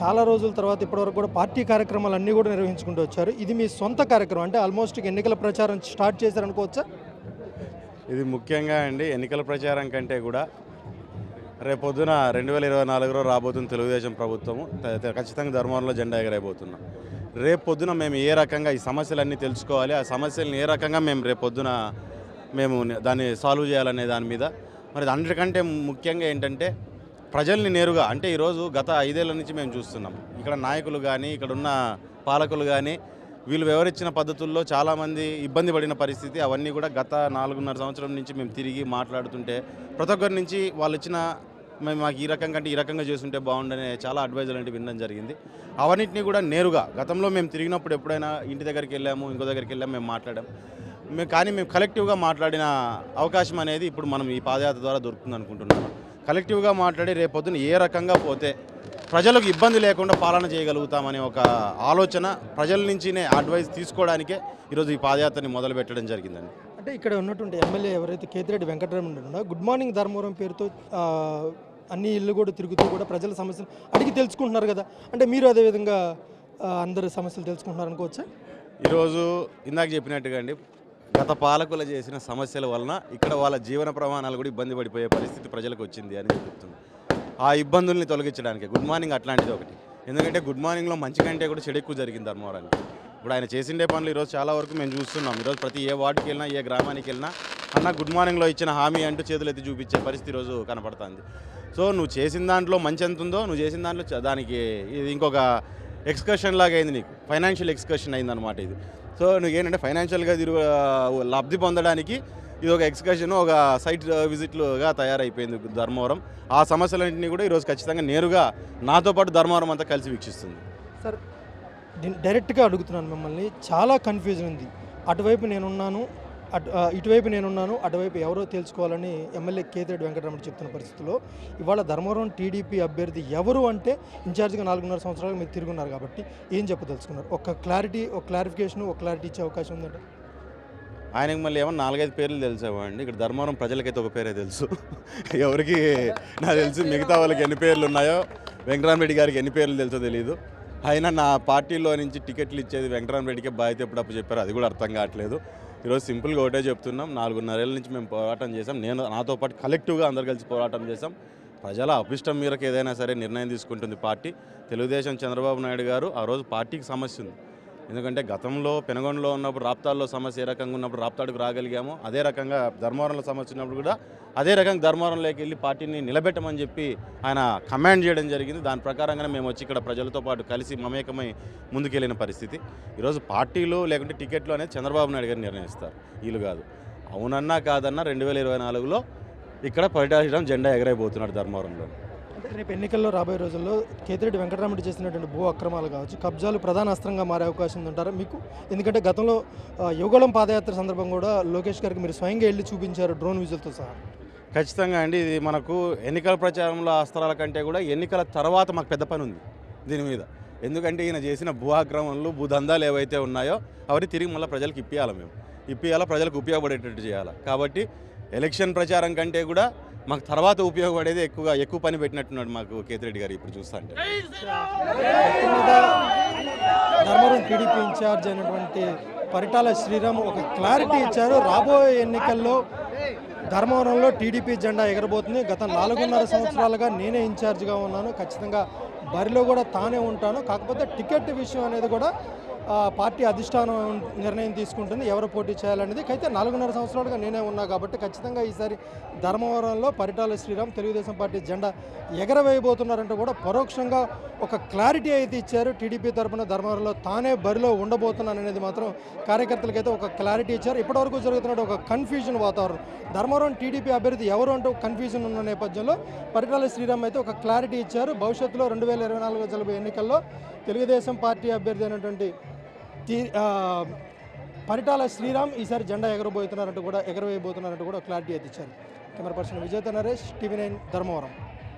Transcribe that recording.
చాలా రోజుల తర్వాత ఇప్పటివరకు కూడా పార్టీ కార్యక్రమాలన్నీ కూడా నిర్వహించుకుంటూ వచ్చారు. ఇది మీ సొంత కార్యక్రమం అంటే ఆల్మోస్ట్ ఎన్నికల ప్రచారం స్టార్ట్ చేశారనుకోవచ్చా? ఇది ముఖ్యంగా అండి ఎన్నికల ప్రచారం కంటే కూడా రేపొద్దున 2024లో రాబోతున్న తెలుగుదేశం ప్రభుత్వము ఖచ్చితంగా ధర్మవరంలో జెండా ఎగరైపోతున్నాం. రేపొద్దున మేము ఏ రకంగా ఈ సమస్యలన్నీ తెలుసుకోవాలి, ఆ సమస్యలను ఏ రకంగా మేము రేపొద్దున మేము దాన్ని సాల్వ్ చేయాలనే దాని మీద మరి అందరికంటే ముఖ్యంగా ఏంటంటే ప్రజల్ని నేరుగా అంటే ఈరోజు గత 5 ఏళ్ల నుంచి మేము చూస్తున్నాం. ఇక్కడ నాయకులు కానీ ఇక్కడ ఉన్న పాలకులు కానీ వీళ్ళు వివరించిన పద్ధతుల్లో చాలామంది ఇబ్బంది పడిన పరిస్థితి అవన్నీ కూడా గత 4.5 సంవత్సరం నుంచి మేము తిరిగి మాట్లాడుతుంటే ప్రతి ఒక్కరి నుంచి వాళ్ళు ఇచ్చిన మేము మాకు ఈ రకంగా అంటే ఈ రకంగా చేస్తుంటే బాగుండనే చాలా అడ్వైజులు అంటే వినడం జరిగింది. అవన్నింటినీ కూడా నేరుగా గతంలో మేము తిరిగినప్పుడు ఎప్పుడైనా ఇంటి దగ్గరికి వెళ్ళాము, ఇంకో దగ్గరికి వెళ్ళాము, మేము మాట్లాడాం. కానీ మేము కలెక్టివ్గా మాట్లాడిన అవకాశం అనేది ఇప్పుడు మనం ఈ పాదయాత్ర ద్వారా దొరుకుతుంది అనుకుంటున్నాము. కలెక్టివ్గా మాట్లాడి రేపొద్దున ఏ రకంగా పోతే ప్రజలకు ఇబ్బంది లేకుండా పాలన చేయగలుగుతామనే ఒక ఆలోచన ప్రజల నుంచినే అడ్వైస్ తీసుకోవడానికే ఈరోజు ఈ పాదయాత్రని మొదలు పెట్టడం జరిగిందండి. అంటే ఇక్కడ ఉన్నటువంటి ఎమ్మెల్యే ఎవరైతే కేతిరెడ్డి వెంకటరమణ ఉన్నారో గుడ్ మార్నింగ్ ధర్మవరం పేరుతో అన్ని ఇళ్ళు కూడా తిరుగుతూ కూడా ప్రజల సమస్యలు అడిగి తెలుసుకుంటున్నారు కదా, అంటే మీరు అదేవిధంగా అందరి సమస్యలు తెలుసుకుంటున్నారు అనుకోవచ్చా? ఈరోజు ఇందాక చెప్పినట్టుగా అండి గత పాలకులు చేసిన సమస్యల వలన ఇక్కడ వాళ్ళ జీవన ప్రమాణాలు కూడా ఇబ్బంది పడిపోయే పరిస్థితి ప్రజలకు వచ్చింది అని చెప్తున్నాను. ఆ ఇబ్బందుల్ని తొలగించడానికి గుడ్ మార్నింగ్ అట్లాంటిది ఒకటి. ఎందుకంటే గుడ్ మార్నింగ్లో మంచి కంటే కూడా చెడు ఎక్కువ జరిగింది ధర్మవరానికి. ఇప్పుడు ఆయన చేసిండే పనులు ఈరోజు చాలా వరకు మేము చూస్తున్నాం. ఈరోజు ప్రతి ఏ వార్డుకి వెళ్ళినా ఏ గ్రామానికి వెళ్ళినా అన్న గుడ్ మార్నింగ్లో ఇచ్చిన హామీ అంటూ చేతులు ఎత్తి చూపించే పరిస్థితి ఈరోజు కనపడుతుంది. సో నువ్వు చేసిన దాంట్లో మంచి ఎంత ఉందో నువ్వు చేసిన దాంట్లో దానికి ఇది ఇంకొక ఎక్స్కర్షన్ లాగా అయింది, నీకు ఫైనాన్షియల్ ఎక్స్కర్షన్ అయిందన్నమాట ఇది. సో నువ్వు ఏంటంటే ఫైనాన్షియల్గా లబ్ధి పొందడానికి ఇది ఒక ఎక్స్కర్షన్, ఒక సైట్ విజిట్లుగా తయారైపోయింది ధర్మవరం. ఆ సమస్యలన్నింటినీ కూడా ఈరోజు ఖచ్చితంగా నేరుగా నాతో పాటు ధర్మవరం అంతా కలిసి వీక్షిస్తుంది. సార్ డైరెక్ట్గా అడుగుతున్నాను మిమ్మల్ని, చాలా కన్ఫ్యూజన్ ఉంది. అటువైపు నేనున్నాను, ఇటువైపు నేనున్నాను, అటువైపు ఎవరో తెలుసుకోవాలని ఎమ్మెల్యే కేతిరెడ్డి వెంకటరమణ చెప్తున్న పరిస్థితుల్లో ఇవాళ ధర్మవరం టీడీపీ అభ్యర్థి ఎవరు అంటే ఇన్ఛార్జ్గా 4.5 సంవత్సరాలు మీరు తిరుగున్నారు కాబట్టి ఏం చెప్పదలుచుకున్నారు? ఒక క్లారిఫికేషన్, ఒక క్లారిటీ ఇచ్చే అవకాశం ఉందంటే? ఆయనకు మళ్ళీ ఏమన్నా 4-5 పేర్లు తెలిసామండి. ఇక్కడ ధర్మవరం ప్రజలకైతే ఒక పేరే తెలుసు, ఎవరికి నాకు తెలుసు. మిగతా వాళ్ళకి ఎన్ని పేర్లు ఉన్నాయో, వెంకటరామరెడ్డి గారికి ఎన్ని పేర్లు తెలుసో తెలియదు. అయినా నా పార్టీలో నుంచి టికెట్లు ఇచ్చేది వెంకటరామరెడ్డికే బాధ్యత ఎప్పుడప్పుడు చెప్పారు, అది కూడా అర్థం కావట్లేదు. ఈరోజు సింపుల్గా ఒకటే చెప్తున్నాం, 4.5 ఏళ్ళ నుంచి మేము పోరాటం చేసాం. నాతో పాటు కలెక్టివ్గా అందరు కలిసి పోరాటం చేసాం. ప్రజల అభిష్టం మేరకు ఏదైనా సరే నిర్ణయం తీసుకుంటుంది పార్టీ. తెలుగుదేశం చంద్రబాబు నాయుడు గారు ఆ రోజు పార్టీకి సమస్య ఉంది. ఎందుకంటే గతంలో పెనుగొండలో ఉన్నప్పుడు రాప్తాడులో సమస్య ఏ రకంగా ఉన్నప్పుడు రాప్తాడుకు రాగలిగాము, అదే రకంగా ధర్మవరంలో సమస్య ఉన్నప్పుడు కూడా అదే రకంగా ధర్మవరంలోకి వెళ్ళి పార్టీని నిలబెట్టమని చెప్పి ఆయన కమాండ్ చేయడం జరిగింది. దాని ప్రకారంగానే మేము వచ్చి ఇక్కడ ప్రజలతో పాటు కలిసి మమేకమై ముందుకెళ్ళిన పరిస్థితి. ఈరోజు పార్టీలు లేకుంటే టికెట్లు అనేది చంద్రబాబు నాయుడు గారు నిర్ణయిస్తారు, వీళ్ళు కాదు. అవునన్నా కాదన్నా 2024లో ఇక్కడ పరిటాల జెండా ఎగరైపోతున్నాడు ధర్మవరంలో. అంటే రేపు ఎన్నికల్లో రాబోయే రోజుల్లో కేతిరెడ్డి వెంకటరమణ చేసినటువంటి భూ అక్రమాలు కావచ్చు, కబ్జాలు ప్రధాన అస్త్రంగా మారే అవకాశం ఉందంటారా మీకు? ఎందుకంటే గతంలో యువగళం పాదయాత్ర సందర్భం కూడా లోకేష్ గారికి మీరు స్వయంగా వెళ్ళి చూపించారు డ్రోన్ విజువల్తో సహా. ఖచ్చితంగా అండి, ఇది మనకు ఎన్నికల ప్రచారంలో అస్త్రాల కంటే కూడా ఎన్నికల తర్వాత మాకు పెద్ద పని ఉంది దీని మీద. ఎందుకంటే ఈయన చేసిన భూ ఆక్రమణలు, భూదందాలు ఏవైతే ఉన్నాయో అవన్నీ తిరిగి మళ్ళీ ప్రజలకు ఇప్పియాలా, ప్రజలకు ఉపయోగపడేటట్టు చేయాలి. కాబట్టి ఎలక్షన్ ప్రచారం కంటే కూడా మాకు తర్వాత ఉపయోగపడేది ఎక్కువ పని పెట్టినట్టున్నాడు మాకు కేతిరెడ్డి గారు ఇప్పుడు చూస్తా అంటే. ధర్మవరం టీడీపీ ఇన్ఛార్జ్ అయినటువంటి పరిటాల శ్రీరామ్ ఒక క్లారిటీ ఇచ్చారు. రాబోయే ఎన్నికల్లో ధర్మవరంలో టీడీపీ జెండా ఎగరబోతుంది. గత 4.5 సంవత్సరాలుగా నేనే ఇన్ఛార్జ్గా ఉన్నాను, ఖచ్చితంగా బరిలో కూడా తానే ఉంటాను. కాకపోతే టికెట్ విషయం అనేది కూడా పార్టీ అధిష్టానం నిర్ణయం తీసుకుంటుంది ఎవరు పోటీ చేయాలనేది. అయితే 4.5 సంవత్సరాలుగా నేనే ఉన్నా కాబట్టి ఖచ్చితంగా ఈసారి ధర్మవరంలో పరిటాల శ్రీరామ్ తెలుగుదేశం పార్టీ జెండా ఎగరవేయబోతున్నారంటే కూడా పరోక్షంగా ఒక క్లారిటీ అయితే ఇచ్చారు. టీడీపీ తరఫున ధర్మవరంలో తానే బరిలో ఉండబోతున్నాను అనేది మాత్రం కార్యకర్తలకైతే ఒక క్లారిటీ ఇచ్చారు. ఇప్పటివరకు జరుగుతున్న ఒక కన్ఫ్యూజన్ వాతావరణం, ధర్మవరం టీడీపీ అభ్యర్థి ఎవరు అంటూ కన్ఫ్యూజన్ ఉన్న నేపథ్యంలో పరిటాల శ్రీరామ్ అయితే ఒక క్లారిటీ ఇచ్చారు. భవిష్యత్తులో 2024 జరగబోయే ఎన్నికల్లో తెలుగుదేశం పార్టీ అభ్యర్థి అయినటువంటి పరిటాల శ్రీరామ్ ఈసారి జెండా ఎగరవేయబోతున్నారంటూ కూడా క్లారిటీ అయితే ఇచ్చారు. Camera person Vijay Naresh, TV9 Dharmavaram.